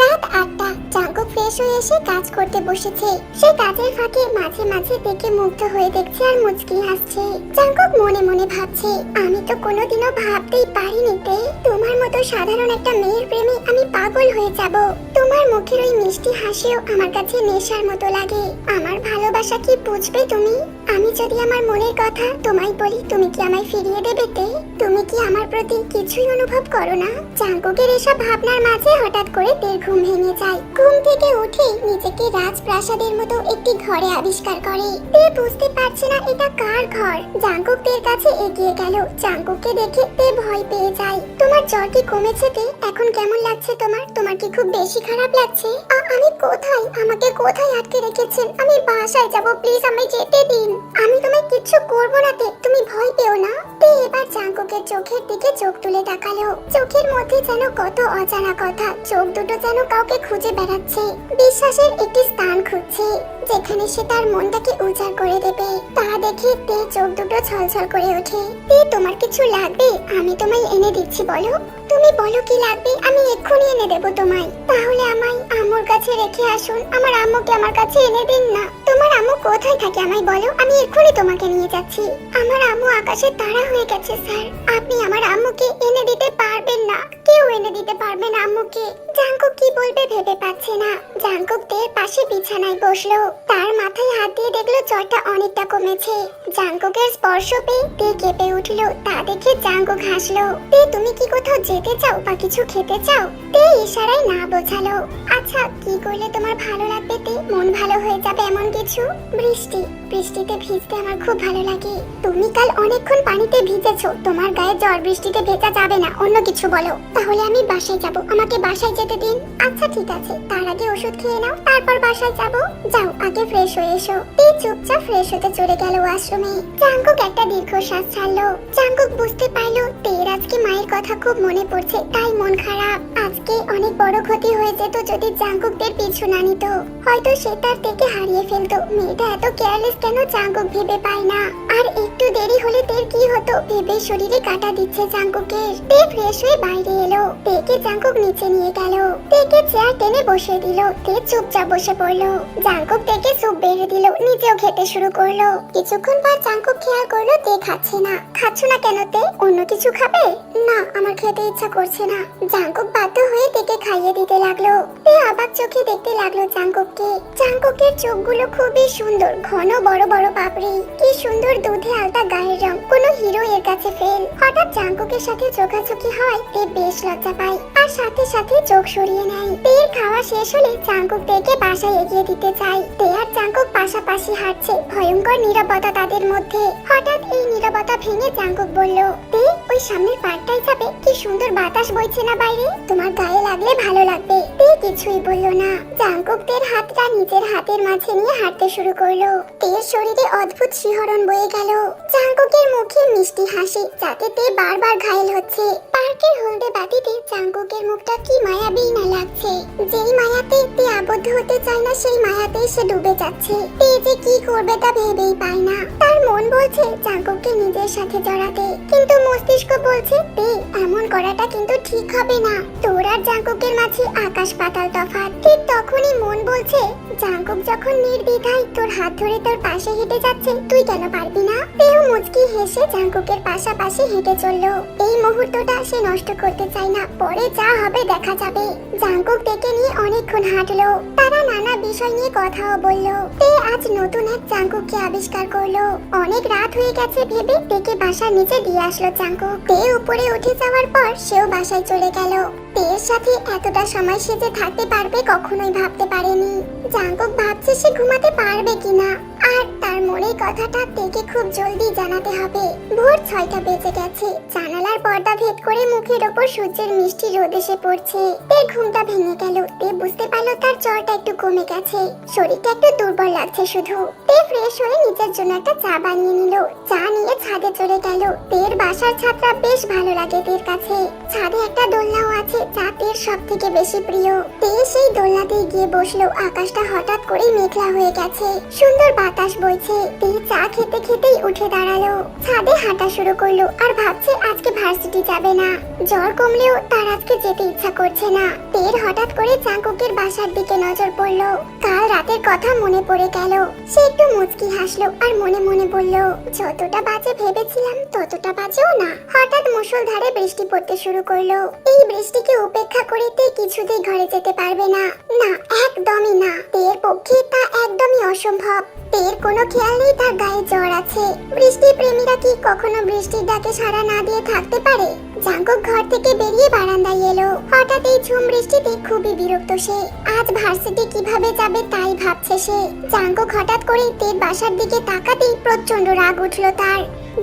Speaker 1: রাত 8টা। জাঙ্কুক ফ্রেশ হয়ে এসে কাজ করতে বসেছে। সে কাজের ফাঁকে মাঝে মাঝে দেখে মুগ্ধ হয়ে দেখছে আর মুচকি হাসছে। জাঙ্কুক মনে মনে ভাবছে, আমি তো কোনোদিনও ভাবতেই পারিনি তে, তোমার মতো সাধারণ একটা মেয়ের প্রেমে আমি পাগল হয়ে যাব। তোমার মুখের ওই মিষ্টি হাসিও আমার কাছে নেশার মতো লাগে। আমার ভালোবাসা কি বুঝবে তুমি? আমি যদি আমার মনের কথা তোমায় বলি, তুমি কি আমায় ফিরিয়ে দেবে তে? তুমি কি আমার প্রতি কিছুই অনুভব করো না? জাঙ্কুকের এসব ভাবনার মাঝে হঠাৎ করে তের ঘুম ভেঙে যায়। ঘুম থেকে উঠে নিজেকে রাজপ্রাসাদের মতো একটি ঘরে আবিষ্কার করে। তে বুঝতে পারছে না এটা কার ঘর। জাঙ্কুক তের কাছে এগিয়ে গেল। জাঙ্কুককে দেখে তে ভয় পেয়ে যায়। তোমার জ্বর কি কমেছে তে? এখন কেমন লাগছে তোমার? তোমার কি খুব বেশি খারাপ লাগছে? আমি কোথায়? আমাকে কোথায় আটকে রেখেছেন? আমি বাসায় যাব, প্লিজ আমায় যেতে দিন। আমি তোমায় কিচ্ছু করব না তে, তুমি ভয় পেও না। তে এবার জাঙ্কুকের চোখের দিকে চোখ তুলে তাকালো। চোখের মধ্যে যেন কত অজানা কথা, চোখ দুটো যেন কাউকে খুঁজে বেড়াচ্ছে, বিশ্বাসের একটি স্থান খুঁজছে যেখানে সে তার মনটাকে উজাড় করে দেবে। তা দেখে তে চোখ দুটো ছলছল করে ওঠে। তে তোমার কিছু লাগবে? আমি তোমায় এনে দিচ্ছি, বলো। তুমি বলো কি লাগবে, আমি এক্ষুনি এনে দেবো তোমায়। তাহলে আমায় আম্মুর কাছে রেখে আসুন, আমার আম্মুকে আমার কাছে এনে দিন না। তোমার আম্মু কোথায় থাকে আমায় বলো, আমি এক্ষুনি তোমাকে নিয়ে যাচ্ছি। আমার আম্মু আকাশে তারা হয়ে গেছে স্যার, আপনি আমার আম্মুকে এনে দিতে পারবেন না, কেউ এনে দিতে পারবে না আম্মুকে। জাঙ্কুক কি বলবে ভেবে পাচ্ছে না। জাঙ্কুক তের পাশে বিছানায় বসলো, তার মাথায় হাত দিয়ে দেখলো জ্বরটা অনেকটা কমেছে। জাঙ্কুকের স্পর্শ পেয়ে তে কেঁপে উঠলো। তা দেখে জাঙ্কুক হাসলো। তে তুমি কি কোথাও যেতে চাও বা কিছু খেতে চাও? তে ইশারায় না বোঝালো। আচ্ছা কি করলে তোমার ভালো লাগবে তে, মন ভালো হয়ে যাবে এমন কিছু? বৃষ্টি, বৃষ্টিতে ভিজতে আমার খুব ভালো লাগে। তুমি কাল অনেকক্ষণ পানিতে ভিজেছো, তোমার গায়ে জ্বর, বৃষ্টিতে ভেজা যাবে না, অন্য কিছু বলো। তাহলে আমি বাসায় যাব, আমাকে বাসায় যেতে দিন। আচ্ছা ঠিক আছে, তার আগে ওষুধ খেয়ে নাও, তারপর বাসায় যাব। যাও আগে ফ্রেশ হয়ে এসো। তে চুপচাপ ফ্রেশ হতে চলে গেল ওয়াশরুমে। জাঙ্কুক একটা দীর্ঘশ্বাস ছাড়লো। জাঙ্কুক বুঝতে পারলো তের আজকে মায়ের কথা খুব মনে পড়ছে, তাই মন খারাপ। আজকে অনেক বড় ক্ষতি হয়ে যেত যদি জাঙ্কুকদের পিছু না নিত, হয়তো সে তার থেকে হারিয়ে ফেলতো। মেয়েটা এত কেয়ারলেস কেন জাঙ্কুক ভেবে পায় না। আর একটু দেরি হলে তের কি হতো ভেবে শরীরে কাটা দিচ্ছে জাঙ্কুকের। তে ফ্রেশ হয়ে বাইরে এলো। তেকে জাঙ্কুক নিচে নিয়ে গেল, তেকে চেয়ার টেনে বসিয়ে দিল। তে চুপচাপ বসে পড়লো। জাঙ্কুক তেকে স্যুপ বেড়ে দিল, নিজেও খেতে শুরু করলো। কিছুক্ষণ পর জাঙ্কুক খেয়াল করলো তে খাচ্ছে না। খাচ্ছ না কেন তে, অন্য কিছু খাবে? না আমার খেতে ইচ্ছা করছে না। জাঙ্কুক বাধ্য হয়ে তেকে খাইয়ে দিতে লাগলো। তে অবাক চোখে দেখতে লাগলো জাঙ্কুককে। জাঙ্কুকের চোখগুলো খুবই সুন্দর, ঘন বড় বড় পাপড়ি, কি সুন্দর দুধে আলতা গায়ের রং, কোনো হিরো এর কাছে ফেল। হঠাৎ জাঙ্কুকের সাথে চোখাচোখি হয় তে বেশ লজ্জা পায়, আর সাথে সাথে চোখ সরিয়ে নেয়। তের খাওয়া শেষ হলে জাঙ্কুক তেকে বাসায় এগিয়ে দিতে চায়। তে আর জাঙ্কুক পাশাপাশি হাঁটছে, ভয়ঙ্কর নীরবতা তাদের মধ্যে। হঠাৎ এই নীরবতা ভেঙে জাঙ্কুক বলল, তে ওই সামনের পার্কটাই যাবে, কি সুন্দর বাতাস বইছে না বাইরে, তোমার গায়ে লাগলে ভালো লাগবে। তে কিছুই বলল না। জাঙ্কুক তের হাতটা নিজের হাতের মাঝে নিয়ে হাঁটতে শুরু করলো। তের শরীরে অদ্ভুত শিহরণ বয়ে গেল। জাঙ্কুকের মুখে মিষ্টি হাসি, যাতে তে বারবার ঘায়েল হচ্ছে। পার্কের হলদে বাতিতে জাঙ্কুকের মুখটা কি মায়াবী না লাগছে। যেই মায়াতে তে আবদ্ধ হতে চায় না, সেই মায়াতে সে ডুবে যাচ্ছে। তে যে কি করবে তা ভেবেই পায় না। তার মন বলছে জাঙ্কুককে নিজের সাথে জড়াতে, কিন্তু মস্তিষ্ক বলছে তে এমন করাটা কিন্তু ঠিক হবে না। তোর আর জাঙ্কুকের মাঝে আকাশ পাতাল তফাৎ। ঠিক তখনই মন বলছে জাঙ্কুক যখন নির্দ্বিধায় তোর হাত ধরে তোর পাশে হেঁটে যাচ্ছে, তুই কেন পারবি না? তেও মুচকি হেসে জাঙ্কুকের পাশাপাশি হেঁটে চললো। এই মুহূর্তটা সে নষ্ট করতে চায় না, পরে যা হবে দেখা যাবে। জাঙ্কুক তেকে নিয়ে অনেকক্ষণ হাঁটলো, তারা নানা বিষয় নিয়ে কথাও বললো। তে আজ নতুন এক জাঙ্কুককে আবিষ্কার করলো। অনেক রাত হয়ে গেছে ভেবে তেকে বাসার নিচে দিয়ে আসলো জাঙ্কুক। তে উপরে উঠে যাওয়ার পর সেও বাসায় চলে গেল। তের সাথে এতটা সময় সে যে থাকতে পারবে কখনোই ভাবতে পারেনি। জাঙ্কুক ভাবছে সে ঘুমাতে পারবে কিনা, আর তার মনের কথাটা তেকে খুব জলদি জানাতে হবে। ভোর 6টা বেজে গেছে। জানালার পর্দা ভেদ করে মুখের ওপর সূর্যের মিষ্টি রোদ এসে পড়ছে। তের ঘুমটা ভেঙে গেল। তে বুঝতে পারলো তার জ্বরটা একটু কমে গেছে, শরীরটা একটু দুর্বল লাগছে শুধু। তে ফ্রেশ হয়ে নিজের জন্য একটা চা বানিয়ে নিল। চা নিয়ে ছাদে চলে গেল। তের বাসার ছাদটা বেশ ভালো লাগে তের কাছে। ছাদে একটা দোলনাও আছে, যা তের সব থেকে বেশি প্রিয়। তে সেই দোলনাতে গিয়ে বসলো। আকাশটা হঠাৎ করেই মেঘলা হয়ে গেছে, সুন্দর বাতাস বইছে। তে চা খেতে খেতেই উঠে দাঁড়ালো, ছাদে হাঁটা শুরু করলো। আর ভাবছে আজকে ভার্সিটি যাবে না। জ্বর কমলেও তার আজকে যেতে ইচ্ছা করছে না। তের হঠাৎ করে জাঙ্কুকের বাসার দিকে নজর পড়লো। কাল রাতের কথা মনে পড়ে গেল। সে একটু মুচকি হাসলো আর মনে মনে বলল, যতটা বাজে ভেবেছিলাম ততটা বাজেও না। হঠাৎ মুষলধারে বৃষ্টি পড়তে শুরু করলো। এই বৃষ্টিকে উপেক্ষা করে তে কিছুতেই ঘরে যেতে পারবে না, না একদমই না। তের পক্ষে তা একদমই অসম্ভব। তের কোনো খেয়াল নেই তার গায়ে জ্বর আছে। বৃষ্টি প্রেমীরা কি কখনো বৃষ্টির ডাকে সাড়া না দিয়ে থাকতে পারে? জাঙ্কুক ঘর থেকে বেরিয়ে বারান্দায় এলো। হঠাৎ এই ঝুম বৃষ্টিতে খুবই বিরক্ত সে। আজ ভার্সিটি কিভাবে যাবে তাই ভাবছে সে। জাঙ্কুক হঠাৎ করে তের বাসার দিকে তাকাতেই প্রচন্ড রাগ উঠলো তার।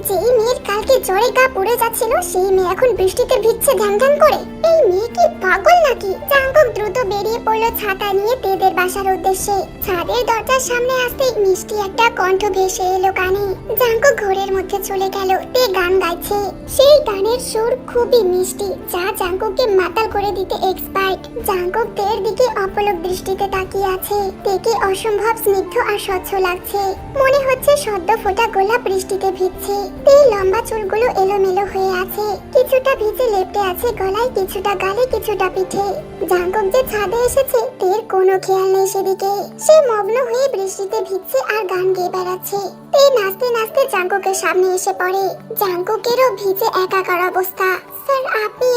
Speaker 1: যেই মেয়ের কালকে জ্বরে গা পুড়ে যাচ্ছিল সেই মেয়ে এখন বৃষ্টিতে ভিজছে ধ্যান ধ্যান করে। এই মেয়ে কি পাগল নাকি? জাঙ্কুক দ্রুত বেরিয়ে পড়লো ছাতা নিয়ে তেদের বাসার উদ্দেশ্যে। ছাদের দরজার সামনে আসতেই মিষ্টি একটা কণ্ঠ ভেসে এলো কানে। জাঙ্কুক ঘোরের মধ্যে চলে গেল। তে গান গাইছে। সেই গানের সুর খুবই মিষ্টি, যা জাঙ্কুককে মাতাল করে দিতে এক্সপার্ট। জাঙ্কুক তের দিকে অপলক দৃষ্টিতে তাকিয়ে আছে। তেকে অসম্ভব স্নিগ্ধ আর স্বচ্ছ লাগছে, মনে হচ্ছে সদ্য ফোটা গোলাপ বৃষ্টিতে ভিজছে। তে লম্বা চুলগুলো এলোমেলো হয়ে আছে, কিছুটা ভিজে লেপ্টে আছে গলায়, কিছুটা গালে, কিছুটা পিঠে। জাঙ্কুক যে ছাদে এসেছে তের কোনো খেয়াল নেই সেদিকে। সে মগ্ন হয়ে বৃষ্টিতে ভিজছে আর গান গেয়ে বেড়াচ্ছে। তে নাচতে নাচতে জাঙ্কুকের সামনে এসে পড়ে। জাঙ্কুকেরও ভিজে একাকার অবস্থা। স্যার আপনি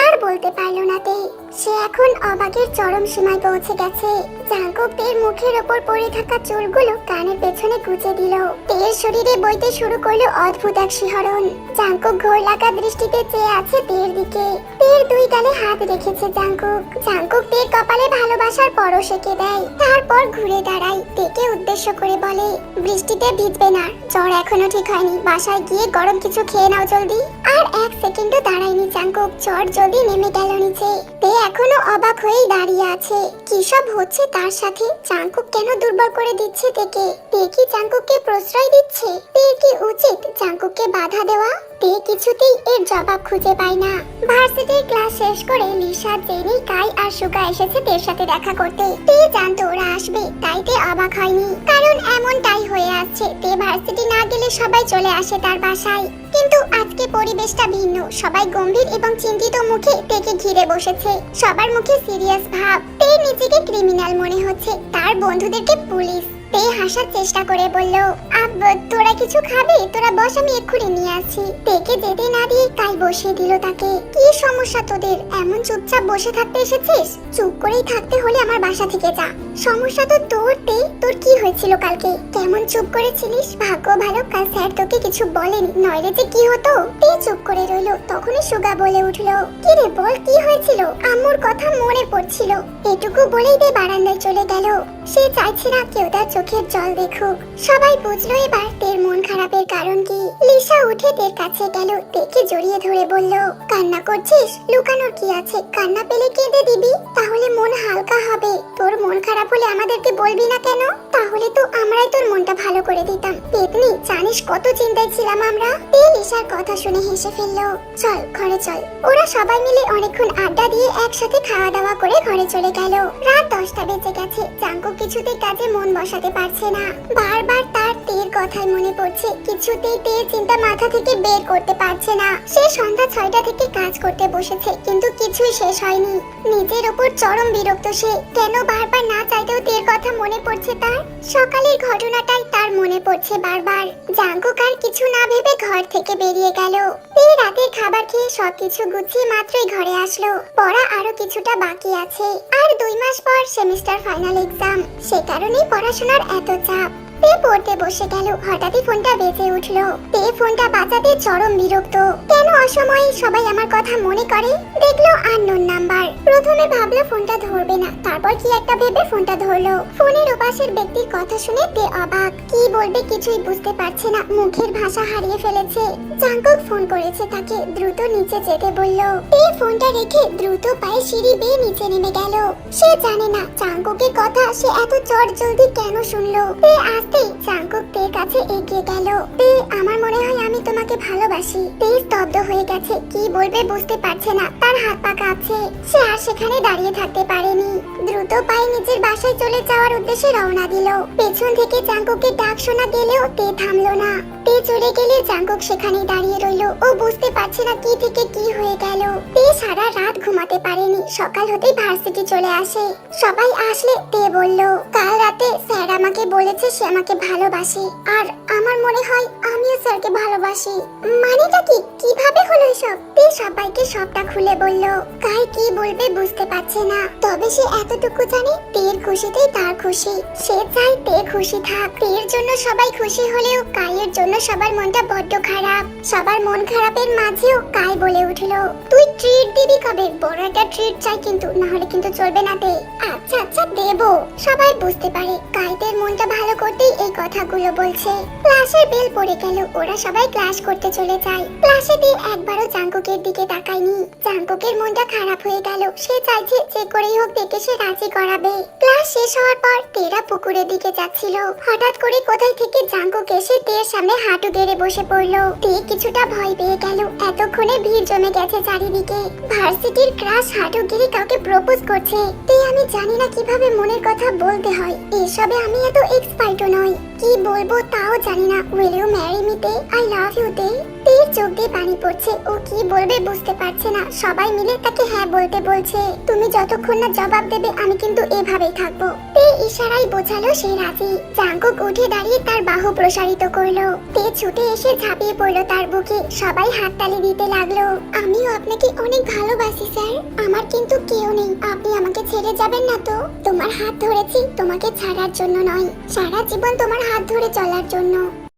Speaker 1: আর বলতে পারলো না তে। সে এখন অবাকের চরম সীমায় পৌঁছে গেছে। জাঙ্কুক তের মুখের ওপর পড়ে থাকা চুলগুলো কানের পেছনে গুজে দিল। তের শরীরে বইতে শুরু করলো অদ্ভুত এক শিহরণ। জাঙ্কুক ঘোর লাগা দৃষ্টিতে চেয়ে আছে তের দিকে। তের দুই গালে হাত রেখেছে জাঙ্কুক। জাঙ্কুক তের কপালে ভালোবাসার পরশ এঁকে দেয়। তারপর ঘুরে দাঁড়ায়, তেকে উদ্দেশ্য করে বলে, বৃষ্টিতে ভিজবে না, জ্বর এখনো ঠিক হয়নি, বাসায় গিয়ে গরম কিছু খেয়ে নাও জলদি। আর এক সেকেন্ডও দাঁড়ায়নি জাঙ্কুক, জ্বর জলদি নেমে গেল নিচে। তে এখনো অবাক হয়েই দাঁড়িয়ে আছে। কি সব হচ্ছে তার সাথে? জাঙ্কুক কেন দুর্বল করে দিচ্ছে তেকে? তে কি জাঙ্কুককে প্রশ্রয় দিচ্ছে? তে কি উচিত জাঙ্কুককে বাধা দেওয়া? তে কিছুতেই এর জবাব খুঁজে পায় না। ভার্সিটির ক্লাস শেষ করে লিসা, জেনি, কাই আর সুগা এসেছে তের সাথে দেখা করতে। তে জানতো ওরা আসবে, তাই তে অবাক হয়নি, কারণ এমনটাই হয়ে আসছে। তে ভার্সিটি না গেলে সবাই চলে আসে তার বাসায়। কিন্তু আজকে পরিবেশটা ভিন্ন, সবাই গম্ভীর এবং চিন্তিত মুখে তেকে ঘিরে বসেছে। সবার মুখে সিরিয়াস ভাব। তে নিজেকে ক্রিমিনাল মনে হচ্ছে, তার বন্ধুদেরকে পুলিশ। তে হাসার চেষ্টা করে বলল, তোরা কিছু খাবে? তোরা বস, আমি এক্ষুনি নিয়ে আসছি। তেকে যেতে না দিয়ে কাই বসিয়ে দিল তাকে। কি সমস্যা তোদের? এমন চুপচাপ বসে থাকতে এসেছিস? চুপ করেই থাকতে হলে আমার বাসা থেকে যা। সমস্যা তো তোর তে। তোর কি হয়েছিল কালকে? কেমন চুপ করেছিলিস? ভাগ্য ভালো কাল স্যার তোকে কিছু বলেনি, নইলে যে কি হতো। তে চুপ করে রইল। তখনই সুগা বলে উঠলো, কি রে বল, কি হয়েছিল? আম্মুর কথা মনে পড়ছিল। এটুকু বলেই তে বারান্দায় চলে গেল। সে চাইছে না কেউ তার চোখের জল দেখুক। সবাই বুঝলো এবার তের মন খারাপের কারণ কি। লিসা উঠে তের কাছে গেল, তেকে জড়িয়ে ধরে বলল, কান্না করছিস? লুকানোর কি আছে? কান্না পেলে কেঁদে দিবি, তাহলে মন হালকা হবে। তোর মন খারাপ হলে আমাদেরকে বলবি না কেন? তাহলে তো আমরাই তোর মনটা ভালো করে দিতাম। পেতনি, জানিস কত চিন্তায় ছিলাম আমরা। তে লিসার কথা শুনে হেসে ফেললো। চল ঘরে চল। ওরা সবাই মিলে অনেকক্ষণ আড্ডা দিয়ে একসাথে খাওয়া দাওয়া করে ঘরে চলে গেল। রাত 10টা বেজে গেছে। জাঙ্কুক কিছুতেই কাজে মন বসাতে পারছে না। বারবার তার তের কথাই মনে পড়ছে। কিছুতেই তের চিন্তা মাথা থেকে বের করতে পারছে না। সে সন্ধ্যা 6টা থেকে কাজ করতে বসেছে, কিন্তু কিছুই শেষ হয়নি। নিজের উপর চরম বিরক্ত সে। কেন বারবার না চাইতেও তের কথা মনে পড়ছে তার। সকালের ঘটনাটাই তার মনে পড়ছে বারবার। জাঙ্কুক আর কিছু না ভেবে ঘর থেকে বেরিয়ে গেল। তে রাতের খাবার খেয়ে সবকিছু গুছিয়ে মাত্রই ঘরে আসলো। পড়া আরো কিছুটা বাকি আছে, আর 2 মাস পর সেমিস্টার ফাইনাল এক্সাম। সে কারণেই পড়াশোনার এত চাপ। তে পড়তে বসে গেল, হঠাৎই ফোনটা বেজে উঠলো। তে ফোনটা বাজাতে চরম বিরক্ত। কেন অসময়ে সবাই আমার কথা মনে করে? দেখলো আননোন নাম্বার। প্রথমে ভাবলো ফোনটা ধরবে না, তারপর কি একটা ভেবে ফোনটা ধরলো। ফোনের ওপাশের ব্যক্তির কথা শুনে তে অবাক। কি বলবে কিছুই বুঝতে পারছে না, মুখের ভাষা হারিয়ে ফেলেছে। জাঙ্কুক ফোন করেছে তাকে, দ্রুত নিচে যেতে বলল। তে ফোনটা রেখে দ্রুত পায়ে সিঁড়ি বেয়ে নিচে নেমে গেল। সে জানে না জাঙ্কুকের কথা সে এত চট জলদি কেন শুনলো। তে আসতেই জাঙ্কুক তের কাছে এগিয়ে গেল। তে, আমার মনে হয় আমি তোমাকে ভালোবাসি। তে স্তব্ধ হয়ে গেছে, কি বলবে বুঝতে পারছে না। তার হাত পা কাঁপছে। সে আর সেখানে দাঁড়িয়ে থাকতে পারেনি। দ্রুত পায়ে নিজের বাসায় চলে যাওয়ার উদ্দেশ্যে রওনা দিল। পেছন থেকে জাঙ্কুকের ডাক শোনা গেলেও তে থামলো না। তে চলে গেলে জাঙ্কুক সেখানেই দাঁড়িয়ে রইল। ও বুঝতে পারছে না কি থেকে কি হয়ে গেল। তে সারা রাত ঘুমাতে পারেনি। সকাল হতেই ভার্সিটি চলে আসে। সবাই আসলে তে বলল, কাল রাতে স্যার আমাকে বলেছে সে আমাকে ভালোবাসে, আর আমার মনে হয় আমিও স্যারকে ভালোবাসি। মানেটা কি? কিভাবে হলো এসব? তে সবাইকে সবটা খুলে বলল। কাই কি বলবে বুঝতে বুঝতে পারছে না, তবে সে এতটুকু জানে তের খুশিতেই তার খুশি। সে চায় তে খুশি থাক। তের জন্য সবাই খুশি হলেও কাইয়ের জন্য সবার মনটা বড্ড খারাপ। সবার মন খারাপের মাঝেও কাই বলে উঠলো, তুই ট্রিট দিবি কবে? বড় একটা ট্রিট চাই কিন্তু, না হলে কিন্তু চলবে না তে। আচ্ছা আচ্ছা দেবো। সবাই বুঝতে পারে কাইদের মনটা ভালো করতেই এই কথাগুলো বলছে। ক্লাসের বেল পড়ে গেল, ওরা সবাই ক্লাস করতে চলে যায়। ক্লাসে তে একবারও জাঙ্কুকের দিকে তাকায়নি। জাঙ্কুকের মনটা খারাপ হয়ে গেল। সে চাইছে যে করেই হোক তেকে সে রাজি করাবে। ক্লাস শেষ হওয়ার পর তেরা পুকুরের দিকে যাচ্ছিল। হঠাৎ করে কোথায় থেকে জাঙ্কুক এসে তের সামনে হাঁটু গেড়ে বসে পড়লো। তে কিছুটা ভয় পেয়ে গেল, এতক্ষণে ভিড় জমে গেছে চারিদিকে। ভার্সিটির ক্রাশ হাঁটু গেড়ে কাউকে প্রপোজ করছে। তে আমি জানি না কিভাবে মনের কথা বলতে হয়, এসবে আমি এত এক্সপার্টও নই। কি বলবো তাও জানি না। উইল ইউ ম্যারি মি তে? আই লাভ ইউ তে। তের চোখ দিয়ে পানি পড়ছে, ও কি বলবে বুঝতে পারছে না। সবাই মিলে তাকে হ্যাঁ বলতে বলছে। তুমি যতক্ষণ না জবাব দেবে আমি কিন্তু এভাবেই থাকবো। তে ইশারায় বোঝালো সে রাজি। জাঙ্কুক উঠে দাঁড়িয়ে তার বাহু প্রসারিত করলো। তে ছুটে এসে ঝাঁপিয়ে পড়লো তার বুকে। সবাই হাততালি দিতে লাগলো। আমিও আপনাকে অনেক ভালোবাসি স্যার, আমার কিন্তু কেউ নেই, আপনি আমাকে ছেড়ে যাবেন না তো? তোমার হাত ধরেছি তোমাকে ছাড়ার জন্য নয়, সারা জীবন তোমার হাত ধরে চলার জন্য।